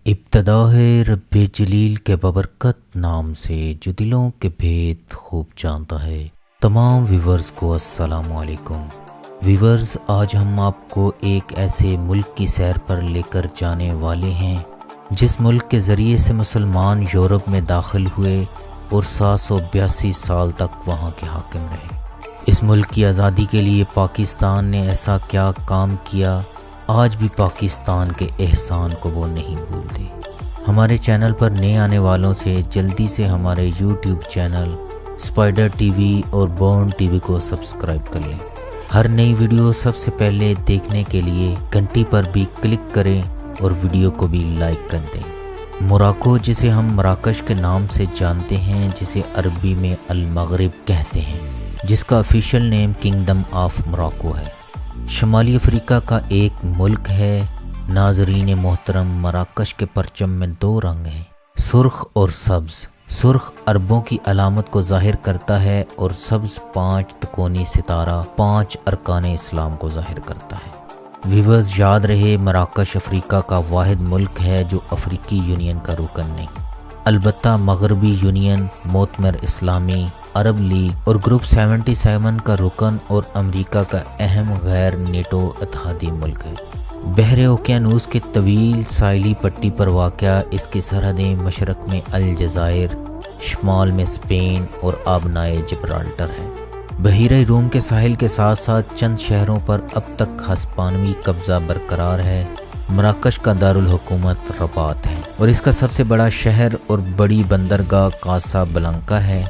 ابتدا ہے رب جلیل کے ببرکت نام سے جو دلوں کے بھید خوب جانتا ہے۔ تمام ویورز کو السلام علیکم۔ ویورز، آج ہم آپ کو ایک ایسے ملک کی سیر پر لے کر جانے والے ہیں جس ملک کے ذریعے سے مسلمان یورپ میں داخل ہوئے اور 782 سال تک وہاں کے حاکم رہے۔ اس ملک کی آزادی کے لیے پاکستان نے ایسا کیا کام کیا، آج بھی پاکستان کے احسان کو وہ نہیں بھولتے۔ ہمارے چینل پر نئے آنے والوں سے جلدی سے ہمارے YouTube channel spider T V اور بورن ٹی وی کو سبسکرائب کر لیں۔ ہر نئی ویڈیو سب سے پہلے دیکھنے کے لیے گھنٹی پر بھی کلک کریں اور ویڈیو کو بھی لائک کر دیں۔ موراکو، جسے ہم مراکش کے نام سے جانتے ہیں، جسے عربی میں المغرب کہتے ہیں، جس کا آفیشیل نیم کنگڈم آف موراکو ہے، شمالی افریقہ کا ایک ملک ہے۔ ناظرین محترم، مراکش کے پرچم میں 2 رنگ ہیں، سرخ اور سبز۔ سرخ عربوں کی علامت کو ظاہر کرتا ہے اور سبز 5 تکونی ستارہ 5 ارکان اسلام کو ظاہر کرتا ہے۔ ویورز، یاد رہے مراکش افریقہ کا واحد ملک ہے جو افریقی یونین کا رکن نہیں، البتہ مغربی یونین، معتمر اسلامی، عرب لیگ اور گروپ 77 کا رکن اور امریکہ کا اہم غیر نیٹو اتحادی ملک ہے۔ بحر اوقیانوس کے طویل ساحلی پٹی پر واقع اس کی سرحدیں مشرق میں الجزائر، شمال میں اسپین اور آبنائے جبرالٹر ہے۔ بحیرہ روم کے ساحل کے ساتھ ساتھ چند شہروں پر اب تک ہسپانوی قبضہ برقرار ہے۔ مراکش کا دارالحکومت رباط ہے اور اس کا سب سے بڑا شہر اور بڑی بندرگاہ کاسا بلانکا ہے۔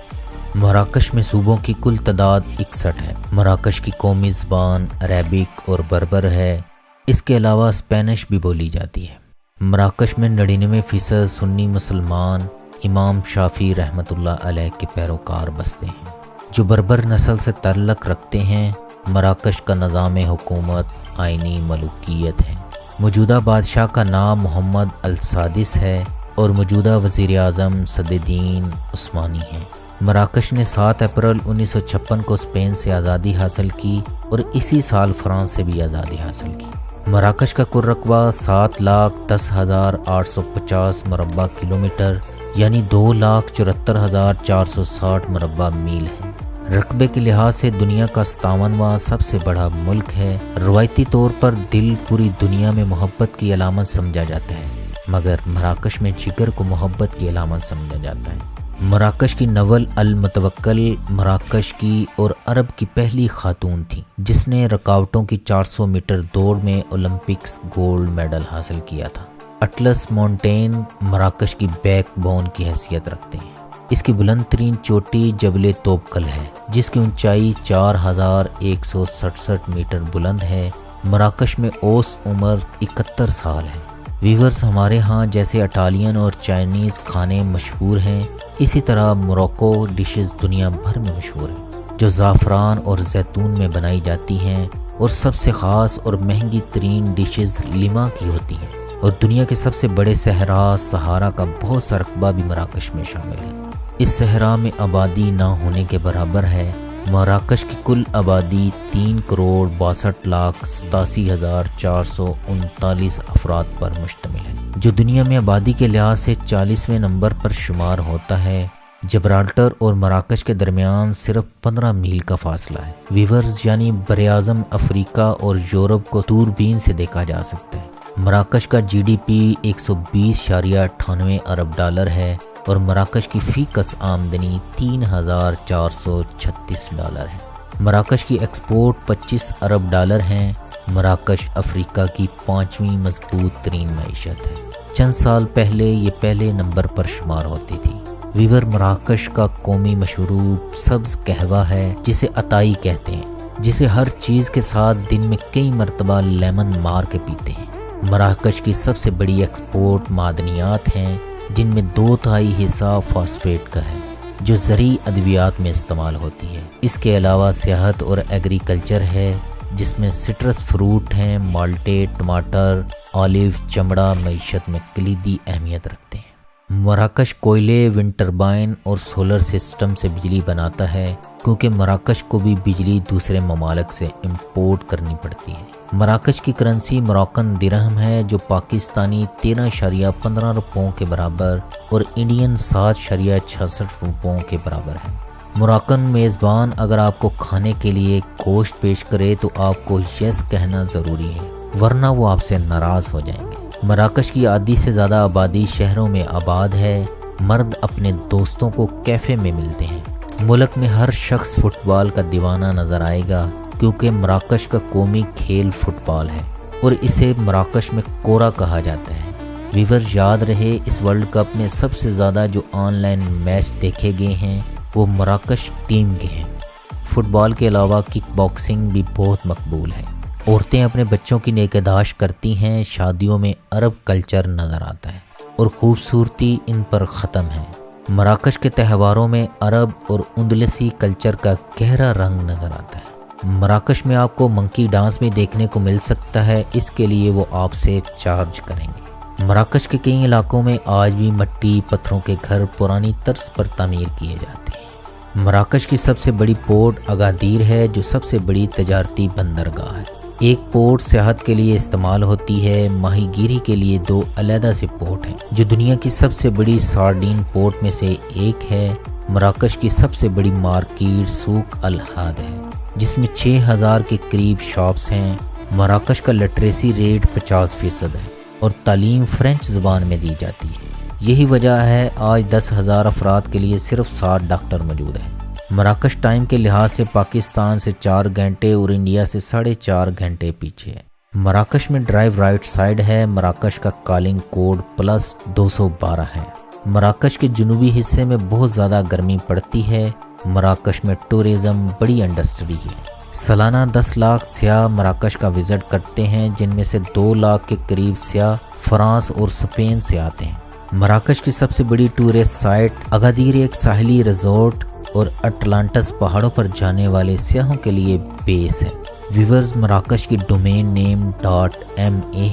مراکش میں صوبوں کی کل تعداد 61 ہے۔ مراکش کی قومی زبان عربک اور بربر ہے، اس کے علاوہ اسپینش بھی بولی جاتی ہے۔ مراکش میں 99% سنی مسلمان امام شافعی رحمۃ اللہ علیہ کے پیروکار بستے ہیں جو بربر نسل سے تعلق رکھتے ہیں۔ مراکش کا نظام حکومت آئینی ملوکیت ہے۔ موجودہ بادشاہ کا نام محمد السادس ہے اور موجودہ وزیر اعظم صد الدین عثمانی ہیں۔ مراکش نے 7 اپریل 1956 کو اسپین سے آزادی حاصل کی اور اسی سال فرانس سے بھی آزادی حاصل کی۔ مراکش کا کل رقبہ 7,10,850 مربع کلومیٹر یعنی 2,74,460 مربع میل ہے۔ رقبے کے لحاظ سے دنیا کا 57واں سب سے بڑا ملک ہے۔ روایتی طور پر دل پوری دنیا میں محبت کی علامت سمجھا جاتا ہے، مگر مراکش میں جگر کو محبت کی علامت سمجھا جاتا ہے۔ مراکش کی نول المتوکل مراکش کی اور عرب کی پہلی خاتون تھی جس نے رکاوٹوں کی 400 میٹر دوڑ میں اولمپکس گولڈ میڈل حاصل کیا تھا۔ اٹلس ماؤنٹین مراکش کی بیک بون کی حیثیت رکھتے ہیں۔ اس کی بلند ترین چوٹی جبل توبکل ہے جس کی اونچائی 4167 میٹر بلند ہے۔ مراکش میں اوسط عمر 71 سال ہے۔ ویورز، ہمارے ہاں جیسے اٹالین اور چائنیز کھانے مشہور ہیں، اسی طرح موراکو ڈشز دنیا بھر میں مشہور ہیں جو زعفران اور زیتون میں بنائی جاتی ہیں، اور سب سے خاص اور مہنگی ترین ڈشز لیما کی ہوتی ہیں، اور دنیا کے سب سے بڑے صحرا سہارا کا بہت سا رقبہ بھی مراکش میں شامل ہے۔ اس صحرا میں آبادی نہ ہونے کے برابر ہے۔ مراکش کی کل آبادی 3,62,87,439 افراد پر مشتمل ہے، جو دنیا میں آبادی کے لحاظ سے 40ویں نمبر پر شمار ہوتا ہے۔ جبرالٹر اور مراکش کے درمیان صرف 15 میل کا فاصلہ ہے۔ ویورز، یعنی براعظم افریقہ اور یورپ کو دوربین سے دیکھا جا سکتا ہے۔ مراکش کا GDP 120.98 ارب ڈالر ہے اور مراکش کی فی کس آمدنی 3,436 ڈالر ہے۔ مراکش کی ایکسپورٹ 25 ارب ڈالر ہیں۔ مراکش افریقہ کی 5ویں مضبوط ترین معیشت ہے۔ چند سال پہلے یہ پہلے نمبر پر شمار ہوتی تھی۔ ویور، مراکش کا قومی مشروب سبز قہوہ ہے جسے عطائی کہتے ہیں، جسے ہر چیز کے ساتھ دن میں کئی مرتبہ لیمن مار کے پیتے ہیں۔ مراکش کی سب سے بڑی ایکسپورٹ معدنیات ہیں جن میں 2/3 حصہ فاسفیٹ کا ہے جو زرعی ادویات میں استعمال ہوتی ہے۔ اس کے علاوہ سیاحت اور ایگریکلچر ہے جس میں سٹرس فروٹ ہیں۔ مالٹے، ٹماٹر، آلیو، چمڑا معیشت میں کلیدی اہمیت رکھتے ہیں۔ مراکش کوئلے، ونڈ ٹربائن اور سولر سسٹم سے بجلی بناتا ہے کیونکہ مراکش کو بھی بجلی دوسرے ممالک سے امپورٹ کرنی پڑتی ہے۔ مراکش کی کرنسی مراکن درہم ہے جو پاکستانی 13.15 روپوں کے برابر اور انڈین 7.66 روپوں کے برابر ہے۔ مراکن میزبان اگر آپ کو کھانے کے لیے گوشت پیش کرے تو آپ کو یس کہنا ضروری ہے، ورنہ وہ آپ سے ناراض ہو جائیں گے۔ مراکش کی آدھی سے زیادہ آبادی شہروں میں آباد ہے۔ مرد اپنے دوستوں کو کیفے میں ملتے ہیں۔ ملک میں ہر شخص فٹ بال کا دیوانہ نظر آئے گا کیونکہ مراکش کا قومی کھیل فٹ بال ہے اور اسے مراکش میں کورا کہا جاتا ہے۔ ویورز یاد رہے، اس ورلڈ کپ میں سب سے زیادہ جو آن لائن میچ دیکھے گئے ہیں وہ مراکش ٹیم کے ہیں۔ فٹ بال کے علاوہ کک باکسنگ بھی بہت مقبول ہے۔ عورتیں اپنے بچوں کی نگہداشت کرتی ہیں۔ شادیوں میں عرب کلچر نظر آتا ہے اور خوبصورتی ان پر ختم ہے۔ مراکش کے تہواروں میں عرب اور اندلسی کلچر کا گہرا رنگ نظر آتا ہے۔ مراکش میں آپ کو منکی ڈانس بھی دیکھنے کو مل سکتا ہے، اس کے لیے وہ آپ سے چارج کریں گے۔ مراکش کے کئی علاقوں میں آج بھی مٹی پتھروں کے گھر پرانی طرز پر تعمیر کیے جاتے ہیں۔ مراکش کی سب سے بڑی پورٹ اگادیر ہے جو سب سے بڑی تجارتی بندرگاہ ہے۔ ایک پورٹ سیاحت کے لیے استعمال ہوتی ہے، ماہی گیری کے لیے 2 علیحدہ سے پورٹ ہیں جو دنیا کی سب سے بڑی سارڈین پورٹ میں سے ایک ہے۔ مراکش کی سب سے بڑی مارکیٹ سوق الحاد ہے جس میں 6000 کے قریب شاپس ہیں۔ مراکش کا لٹریسی ریٹ 50% ہے اور تعلیم فرینچ زبان میں دی جاتی ہے۔ یہی وجہ ہے آج 10,000 افراد کے لیے صرف 60 ڈاکٹر موجود ہیں۔ مراکش ٹائم کے لحاظ سے پاکستان سے 4 گھنٹے اور انڈیا سے 4.5 گھنٹے پیچھے ہے۔ مراکش میں ڈرائیو رائٹ سائڈ ہے۔ مراکش کا کالنگ کوڈ +212 ہے۔ مراکش کے جنوبی حصے میں بہت زیادہ گرمی پڑتی ہے۔ مراکش میں ٹورزم بڑی انڈسٹری ہے۔ سالانہ 10 لاکھ سیاح مراکش کا وزٹ کرتے ہیں، جن میں سے 2 لاکھ کے قریب سیاح فرانس اور اسپین سے آتے ہیں۔ مراکش کی سب سے بڑی ٹورسٹ سائٹ اگادیر ایک ساحلی ریزورٹ اور اٹلانٹس پہاڑوں پر جانے والے سیاحوں کے لیے بیس ہے۔ ویورز، مراکش کی ڈومین نیم .ma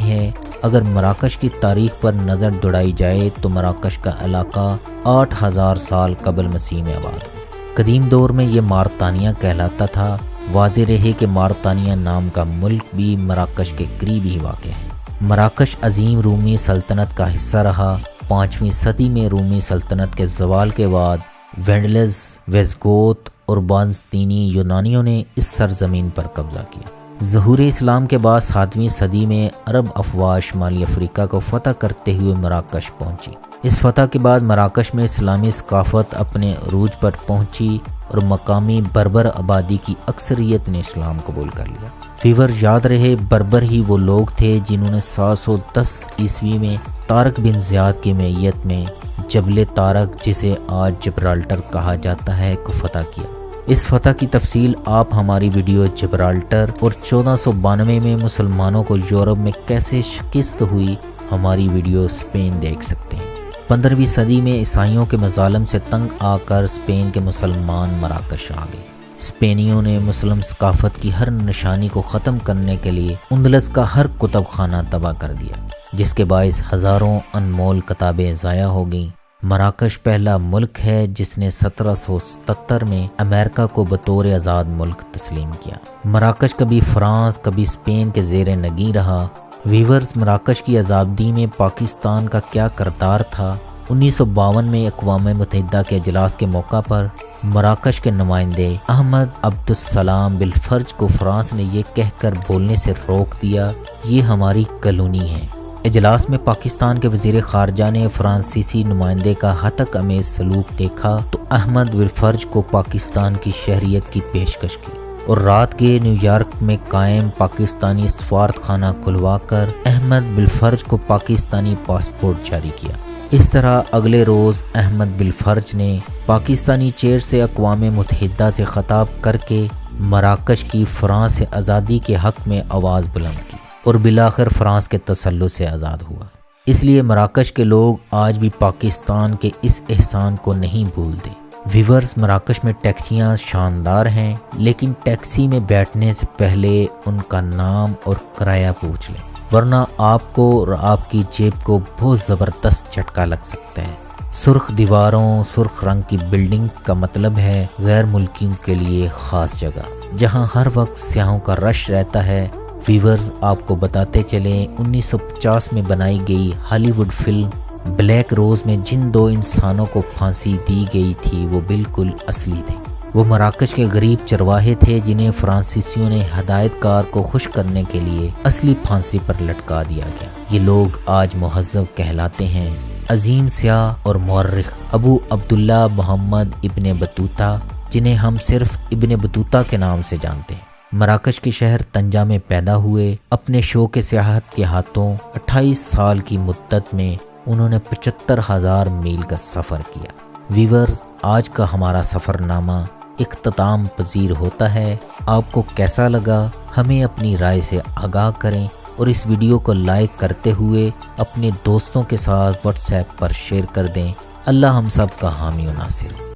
ہے۔ اگر مراکش کی تاریخ پر نظر دوڑائی جائے تو مراکش کا علاقہ 8000 سال قبل مسیح میں آباد ہوا۔ قدیم دور میں یہ مارتانیہ کہلاتا تھا۔ واضح رہے کہ مارتانیہ نام کا ملک بھی مراکش کے قریب ہی واقع ہے۔ مراکش عظیم رومی سلطنت کا حصہ رہا۔ 5ویں صدی میں رومی سلطنت کے زوال کے بعد وینڈلز، ویزگوت اور بازنطینی یونانیوں نے اس سرزمین پر قبضہ کیا۔ ظہور اسلام کے بعد 7ویں صدی میں عرب افواج شمالی افریقہ کو فتح کرتے ہوئے مراکش پہنچی۔ اس فتح کے بعد مراکش میں اسلامی ثقافت اپنے عروج پر پہنچی اور مقامی بربر آبادی کی اکثریت نے اسلام قبول کر لیا۔ فیور یاد رہے، بربر ہی وہ لوگ تھے جنہوں نے 710 عیسوی میں طارق بن زیاد کی معیت میں جبل طارق، جسے آج جبرالٹر کہا جاتا ہے، کو فتح کیا۔ اس فتح کی تفصیل آپ ہماری ویڈیو جبرالٹر اور 1492 میں مسلمانوں کو یورپ میں کیسے شکست ہوئی، ہماری ویڈیو اسپین دیکھ سکتے ہیں۔ 15ویں صدی میں عیسائیوں کے مظالم سے تنگ آ کر اسپین کے مسلمان مراکش آ گئے۔ اسپینیوں نے مسلم ثقافت کی ہر نشانی کو ختم کرنے کے لیے اندلس کا ہر کتب خانہ تباہ کر دیا، جس کے باعث ہزاروں انمول کتابیں ضائع ہو گئیں۔ مراکش پہلا ملک ہے جس نے 1777 میں امریکہ کو بطور آزاد ملک تسلیم کیا۔ مراکش کبھی فرانس کبھی اسپین کے زیر نگیں رہا۔ ویورز، مراکش کی آزادی میں پاکستان کا کیا کردار تھا؟ 1952 میں اقوام متحدہ کے اجلاس کے موقع پر مراکش کے نمائندے احمد عبدالسلام بالفرج کو فرانس نے یہ کہہ کر بولنے سے روک دیا، یہ ہماری کالونی ہے۔ اجلاس میں پاکستان کے وزیر خارجہ نے فرانسیسی نمائندے کا ہتک امیز سلوک دیکھا تو احمد بالفرج کو پاکستان کی شہریت کی پیشکش کی اور رات کے نیو یارک میں قائم پاکستانی سفارت خانہ کھلوا کر احمد بالفرج کو پاکستانی پاسپورٹ جاری کیا۔ اس طرح اگلے روز احمد بالفرج نے پاکستانی چیئر سے اقوام متحدہ سے خطاب کر کے مراکش کی فرانس سے آزادی کے حق میں آواز بلند کی اور بالآخر فرانس کے تسلط سے آزاد ہوا۔ اس لیے مراکش کے لوگ آج بھی پاکستان کے اس احسان کو نہیں بھولتے۔ ویورز، مراکش میں ٹیکسیاں شاندار ہیں، لیکن ٹیکسی میں بیٹھنے سے پہلے ان کا نام اور کرایہ پوچھ لیں، ورنہ آپ کو اور آپ کی جیب کو بہت زبردست جھٹکا لگ سکتا ہے۔ سرخ دیواروں، سرخ رنگ کی بلڈنگ کا مطلب ہے غیر ملکیوں کے لیے خاص جگہ، جہاں ہر وقت سیاحوں کا رش رہتا ہے۔ ویورز آپ کو بتاتے چلیں 1950 میں بنائی گئی ہالی ووڈ فلم بلیک روز میں جن 2 انسانوں کو پھانسی دی گئی تھی وہ بالکل اصلی تھے۔ وہ مراکش کے غریب چرواہے تھے جنہیں فرانسیسیوں نے ہدایت کار کو خوش کرنے کے لیے اصلی پھانسی پر لٹکا دیا گیا۔ یہ لوگ آج مہذب کہلاتے ہیں۔ عظیم سیاح اور مورخ ابو عبداللہ محمد ابن بطوطہ، جنہیں ہم صرف ابن بطوطہ کے نام سے جانتے ہیں، مراکش کے شہر طنجہ میں پیدا ہوئے۔ اپنے شوق سیاحت کے ہاتھوں 28 سال کی مدت میں انہوں نے 75,000 میل کا سفر کیا۔ ویورز، آج کا ہمارا سفر نامہ اختتام پذیر ہوتا ہے۔ آپ کو کیسا لگا ہمیں اپنی رائے سے آگاہ کریں اور اس ویڈیو کو لائک کرتے ہوئے اپنے دوستوں کے ساتھ واٹس ایپ پر شیئر کر دیں۔ اللہ ہم سب کا حامی و ناصر ہو۔